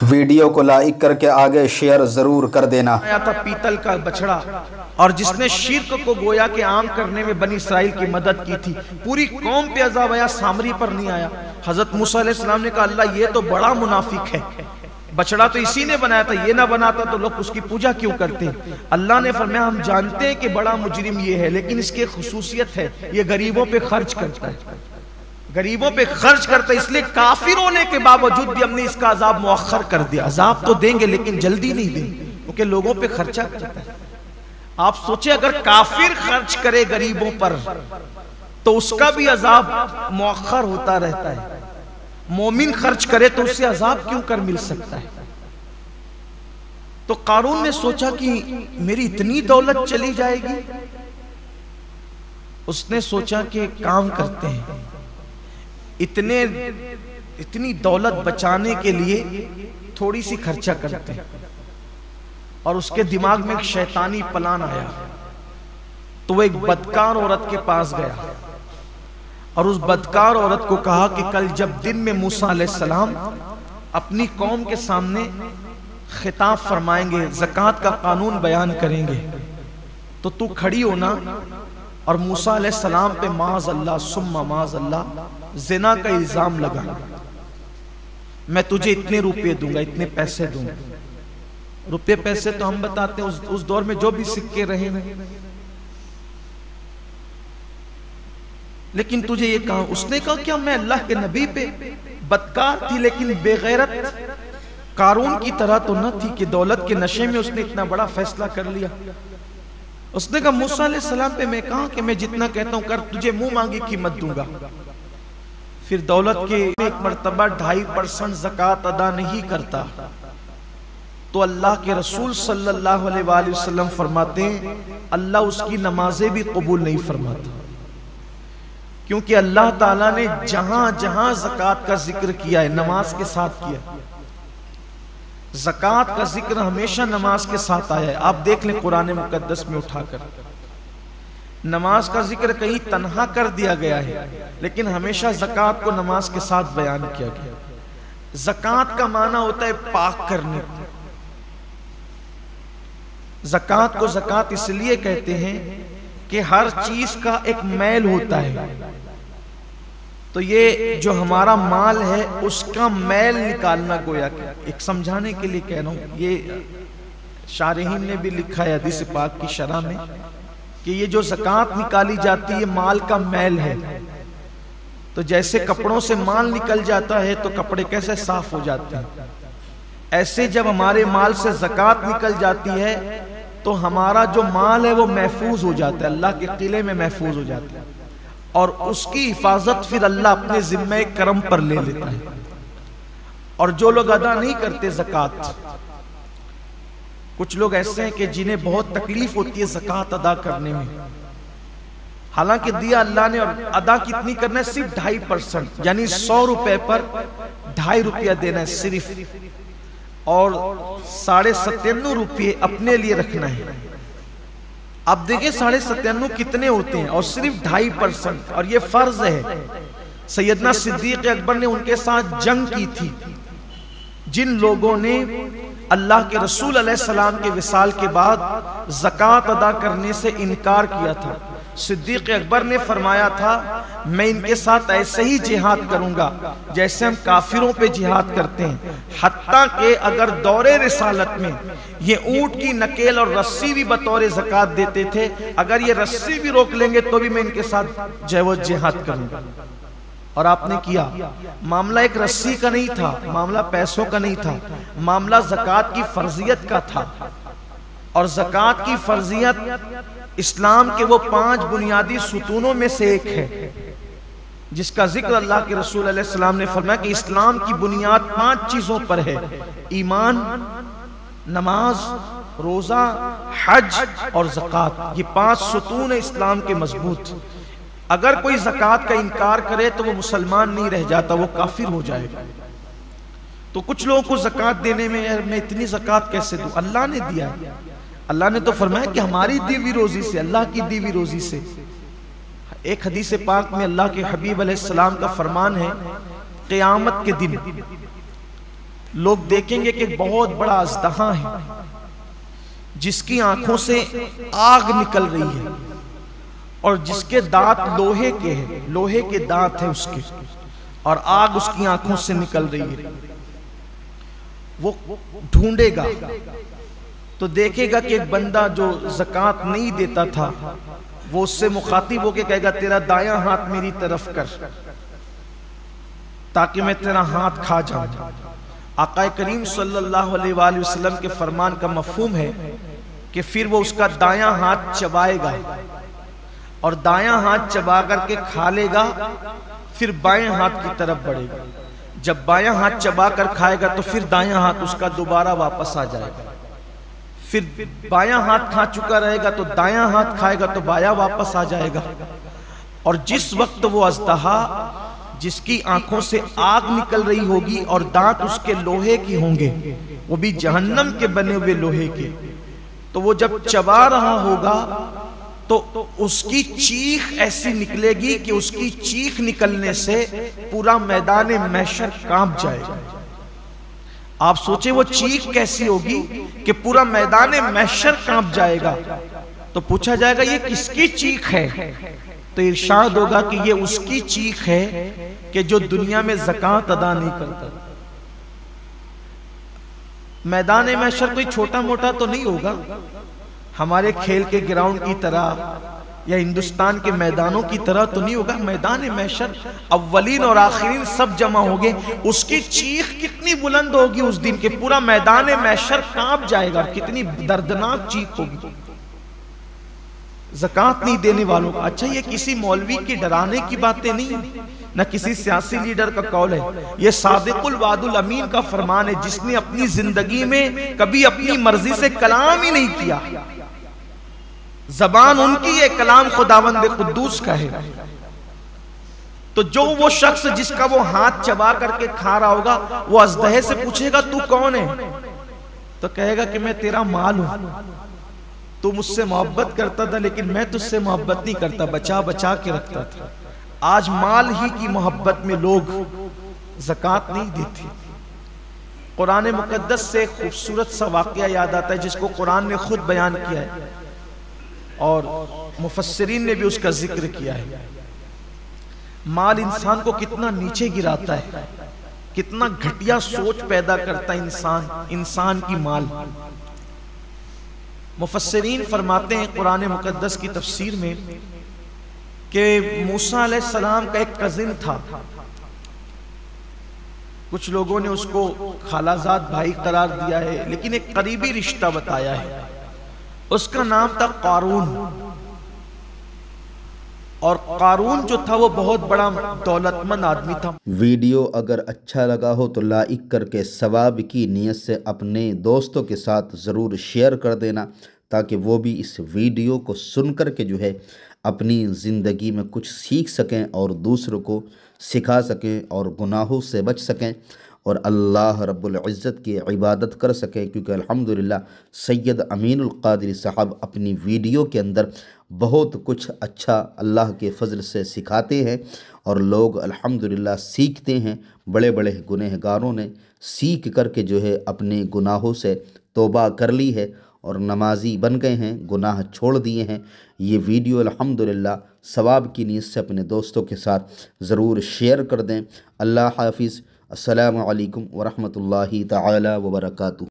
Video को like करके आगे शेयर जरूर कर देना। आया था पीतल का बछड़ा, और जिसने शिर्क को गोया के आम करने में बनी इसराइल की मदद की थी। पूरी कौम पे अज़ाब आया, सामरी पर नहीं आया। हजरत मूसा अलैहिस्सलाम ने कहा अल्लाह ये तो बड़ा मुनाफिक है, बछड़ा तो इसी ने बनाया था, ये ना बनाता तो लोग उसकी पूजा क्यों करते। अल्लाह ने फरमाया हम जानते हैं कि बड़ा मुजरिम ये है, लेकिन इसकी खुसूसियत है ये गरीबों पे खर्च करता है, गरीबों पे खर्च करता है, इसलिए काफिर होने के बावजूद भी हमने इसका अजाब मुअख्खर कर दिया। अजाब तो देंगे लेकिन जल्दी नहीं देंगे, क्योंकि लोगों पे खर्चा करता है। आप सोचे अगर काफिर खर्च करे गरीबों पर तो उसका भी अजाब मुअख्खर होता रहता है, मोमिन खर्च करे तो उससे अजाब क्यों कर मिल सकता है। तो कारून ने सोचा कि मेरी इतनी दौलत चली जाएगी। उसने सोचा कि काम करते हैं, इतनी दौलत बचाने के लिए थोड़ी सी खर्चा करते हैं। और उसके दिमाग में एक शैतानी प्लान आया, तो वो एक बदकार औरत के पास गया और उस बदकार औरत को कहा कि कल जब दिन में मूसा अलैहिस्सलाम अपनी कौम के सामने खिताब फरमाएंगे, ज़कात का कानून बयान करेंगे, तो तू खड़ी होना और मूसा अलैहिस्सलाम पे माज़ अल्लाह सुम्मा माज़ अल्लाह ज़िना का इल्जाम लगा। मैं तुझे इतने रुपए दूंगा, इतने पैसे दूंगा। रुपए पैसे तो हम बताते हैं उस दौर में जो भी सिक्के रहे, लेकिन तुझे ये कहा। उसने कहा क्या मैं अल्लाह के नबी पे बदकार थी, लेकिन बेगैरत कारून की तरह तो न थी कि दौलत के नशे में उसने इतना बड़ा फैसला कर लिया। उसने कहा मूसा अलैहिस्सलाम पे मैं कहा कि मैं जितना कहता हूं कर, तुझे मुंह मांगी कीमत दूंगा। फिर दौलत के एक मर्तबा 2.5% ज़कात अदा नहीं करता तो अल्लाह के रसूल सल्लल्लाहु अलैहि वसल्लम फरमाते हैं अल्लाह उसकी नमाजें भी कबूल नहीं फरमाता, क्योंकि अल्लाह ताला ने जहां जहां ज़कात का जिक्र किया है नमाज के साथ किया। ज़कात का जिक्र हमेशा नमाज के साथ आया है। आप देख लें कुरान मुकद्दस में उठाकर, नमाज का जिक्र कहीं तन्हा कर दिया गया है, लेकिन हमेशा ज़कात को नमाज के साथ बयान किया गया। ज़कात का माना होता है पाक करने। ज़कात को ज़कात इसलिए कहते हैं कि हर चीज का एक मैल होता है, तो ये जो हमारा माल है उसका मैल निकालना, गोया एक समझाने के लिए कह रहा हूं। ये शारहीन ने भी लिखा है हदीस पाक की शरह में कि ये जो ज़कात निकाली जाती है माल का मैल है। तो जैसे कपड़ों से माल निकल जाता है तो कपड़े कैसे साफ हो जाते हैं, ऐसे जब हमारे माल से ज़कात निकल जाती है तो हमारा जो माल है वो महफूज हो जाता है, अल्लाह के किले में महफूज हो जाता है, और उसकी हिफाजत फिर अल्लाह अपने जिम्मे करम पर ले लेता है। और जो लोग अदा नहीं करते ज़कात, कुछ लोग ऐसे हैं कि जिन्हें बहुत तकलीफ होती है ज़कात अदा करने में, हालांकि दिया अल्लाह ने, और अदा कितनी करना है, सिर्फ 2.5%, यानी 100 रुपए पर 2.5 रुपया देना है सिर्फ, और 97.5 रुपये अपने लिए रखना है। अब देखिए 97.5 कितने होते हैं, और सिर्फ 2.5%, और ये फर्ज है। सैयदना सिद्दीक अकबर ने उनके साथ जंग की थी, जिन लोगों ने अल्लाह के रसूल अलैहिस्सलाम के विसाल के बाद ज़कात अदा करने से इनकार किया था। सिद्दीक अकबर ने फरमाया था मैं इनके साथ ऐसे ही जिहाद करूंगा जैसे हम काफिरों पे जिहाद करते हैं, हत्ता के अगर दौरे रिसालत में ये ऊंट की नकेल और रस्सी भी बतौर ज़कात देते थे, अगर ये रस्सी भी रोक लेंगे तो भी मैं इनके साथ जो है वो जिहाद करूंगा। और आपने किया। मामला एक रस्सी का नहीं था, मामला पैसों का नहीं था, मामला ज़कात की फर्जियत का था। और ज़कात की फर्जियत इस्लाम के वो 5 बुनियादी सुतूनों में से एक है, जिसका जिक्र अल्लाह के रसूल अलैहि सलाम ने फरमाया कि इस्लाम की बुनियाद 5 चीजों पर है, ईमान, नमाज, रोजा, हज और ज़कात। ये 5 सुतून है इस्लाम के मजबूत। अगर कोई ज़कात का इनकार करे तो वो मुसलमान नहीं रह जाता, वो काफिर हो जाएगा। तो कुछ लोगों को ज़कात देने में यार मैं इतनी ज़कात कैसे दूं, अल्लाह ने दिया है। अल्लाह ने तो फरमाया कि हमारी दी हुई रोजी से, अल्लाह की दी हुई रोजी से। एक हदीस पाक में अल्लाह के हबीब अलैहिस्सलाम का फरमान है, क़यामत के दिन लोग देखेंगे कि एक बहुत बड़ा अजदहा है जिसकी आंखों से आग निकल रही है और जिसके दांत लोहे के हैं, लोहे के दांत हैं उसके, और आग उसकी आंखों से निकल रही है। वो ढूंढेगा तो देखेगा कि एक बंदा जो ज़कात नहीं देता था, वो उससे मुखातिब होकर कहेगा तेरा दायां हाथ मेरी तरफ कर ताकि मैं तेरा हाथ खा जाऊं। आका करीम सल्लल्लाहु अलैहि वसल्लम के फरमान का मफहूम है कि फिर वो उसका दायां हाथ चबाएगा और दायां हाथ चबा करके खा लेगा, फिर बाएं हाथ की तरफ बढ़ेगा। जब बायां हाथ चबा कर खाएगा तो फिर दायां हाथ उसका दोबारा वापस आ जाएगा। फिर बायां हाथ खा चुका रहेगा तो दायां हाथ खाएगा तो बायां वापस आ जाएगा। और जिस वक्त वो अजदहा जिसकी आंखों से आग निकल रही होगी और दांत उसके लोहे के होंगे, वो भी जहन्नम के बने हुए लोहे के, तो वो जब चबा रहा होगा तो उसकी चीख ऐसी निकलेगी कि उसकी चीख निकलने से पूरा मैदान महशर कांप जाएगा। आप सोचे वो चीख कैसी होगी कि पूरा मैदान महशर कांप जाएगा। तो पूछा जाएगा ये किसकी चीख है? तो इरशाद होगा कि ये उसकी चीख है कि जो दुनिया में ज़कात अदा नहीं करता। मैदान महशर कोई छोटा मोटा तो नहीं होगा, हमारे खेल के ग्राउंड की तरह या हिंदुस्तान के मैदानों की तरह तो नहीं होगा। मैदान महशर अव्वलीन और आखिरीन सब जमा होंगे। उसकी चीख कितनी बुलंद होगी उस दिन के पूरा मैदान महशर कांप जाएगा। कितनी दर्दनाक चीख होगी ज़कात नहीं देने वालों का। अच्छा, ये किसी मौलवी की डराने की बातें नहीं, न किसी सियासी लीडर का कौल है, ये सादिकुल वादुल अमीन का फरमान है, जिसने अपनी जिंदगी में कभी अपनी मर्जी से कलाम ही नहीं किया। जबान उनकी, ये कलाम खुदावंद कुद्दूस का है। तो जो वो शख्स जिसका वो हाथ चबा करके खा रहा होगा, वो अजदहे से पूछेगा तू कौन है? तो कहेगा कि मैं तेरा माल हूं, तू मुझसे मोहब्बत करता था लेकिन मैं तुझसे मोहब्बत नहीं करता, बचा बचा के रखता था। आज माल ही की मोहब्बत में लोग ज़कात नहीं देते। कुरान मुकद्दस से खूबसूरत सा वाक़या याद आता है जिसको कुरान ने खुद बयान किया है और मुफस्सिरीन ने भी उसका जिक्र किया है। माल इंसान को कितना नीचे गिराता है, कितना घटिया सोच पैदा करता है इंसान की माल। मुफस्सिरीन फरमाते हैं कुरान मुकद्दस की तफसीर में कि मूसा अलैहिस्सलाम का एक कजिन था। कुछ लोगों ने उसको खालाजाद भाई करार दिया है, लेकिन एक करीबी रिश्ता बताया है। उसका नाम था कारून, और कारून जो था वो बहुत बड़ा दौलतमंद आदमी था। वीडियो अगर अच्छा लगा हो तो लाइक करके सवाब की नीयत से अपने दोस्तों के साथ ज़रूर शेयर कर देना, ताकि वो भी इस वीडियो को सुन कर के जो है अपनी ज़िंदगी में कुछ सीख सकें और दूसरों को सिखा सकें और गुनाहों से बच सकें और अल्लाह रब्बुल इज़्ज़त की इबादत कर सकें। क्योंकि अल्हम्दुलिल्लाह सैयद अमीनुल क़ादरी साहब अपनी वीडियो के अंदर बहुत कुछ अच्छा अल्लाह के फ़ज़ल से सिखाते हैं और लोग अल्हम्दुलिल्लाह सीखते हैं। बड़े बड़े गुनहगारों ने सीख करके जो है अपने गुनाहों से तौबा कर ली है और नमाजी बन गए हैं, गुनाह छोड़ दिए हैं। ये वीडियो अल्हम्दुलिल्लाह सवाब की नीयत से अपने दोस्तों के साथ ज़रूर शेयर कर दें। अल्लाह हाफ़िज़। अस्सलामु अलैकुम व रहमतुल्लाहि तआला व बरकातुहू।